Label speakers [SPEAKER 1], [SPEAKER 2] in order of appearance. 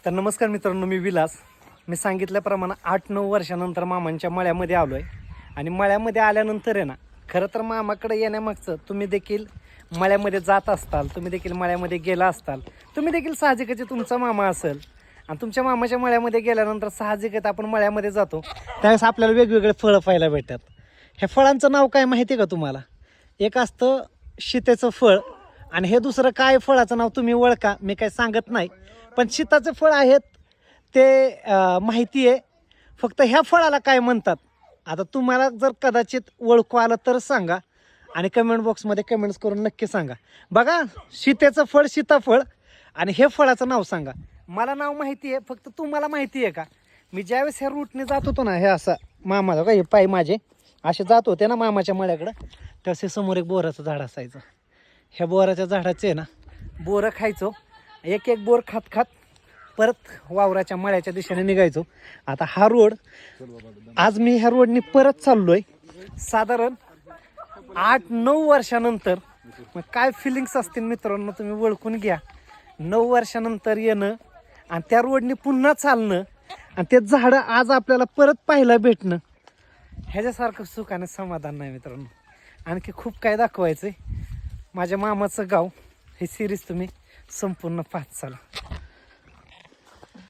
[SPEAKER 1] तर नमस्कार मित्रांनो, मी विलास. मी सांगितल्याप्रमाणे 8-9 वर्षानंतर मामांच्या मळ्यामध्ये आलो आहे. आणि मळ्यामध्ये आल्यानंतर आहे ना, खरं तर मामाकडे येण्यामागचं तुम्ही देखील मळ्यामध्ये जात असताल, तुम्ही देखील मळ्यामध्ये गेला असताल, तुम्ही देखील साहजिकच तुमचा मामा असेल. आणि तुमच्या मामाच्या मळ्यामध्ये गेल्यानंतर साहजिकच आपण मळ्यामध्ये जातो, त्यावेळेस आपल्याला वेगवेगळे फळं पाहायला भेटतात. ह्या फळांचं नाव काय माहिती आहे का तुम्हाला? एक असतं शीतेचं फळ, आणि हे दुसरं काय फळाचं नाव तुम्ही ओळखा, मी काय सांगत नाही. पण शीताचे फळ आहेत ते माहिती आहे. फक्त ह्या फळाला काय म्हणतात आता तुम्हाला जर कदाचित ओळखू आलं तर सांगा, आणि कमेंट बॉक्समध्ये कमेंट्स करून नक्की सांगा. बघा, शीतेचं फळ सीताफळ, आणि हे फळाचं नाव सांगा. मला नाव माहिती आहे, फक्त तुम्हाला माहिती आहे का? मी ज्यावेळेस ह्या रूटने जात होतो ना, हे असं मामाचं का हे पाय माझे असे जात होते ना मामाच्या मळ्याकडं, त्यावेळेस हे समोर एक बोराचं झाड असायचं. ह्या बोराच्या झाडाचे ना बोरं खायचो. एक एक बोर खात खात परत वावराच्या मळ्याच्या दिशेने निघायचो. आता हा रोड, आज मी ह्या रोडने परत चाललोय. साधारण 8-9 वर्षानंतर. मग काय फिलिंग्स असतील मित्रांनो, तुम्ही ओळखून घ्या. 9 वर्षानंतर येणं आणि त्या रोडने पुन्हा चालणं आणि ते झाडं आज आपल्याला परत पाहायला भेटणं, ह्याच्यासारखं सुख आणि समाधान नाही मित्रांनो. आणखी खूप काय दाखवायचं आहे. माझ्या मामाचं गाव, ही सिरीज तुम्ही संपूर्ण पाहत चाला.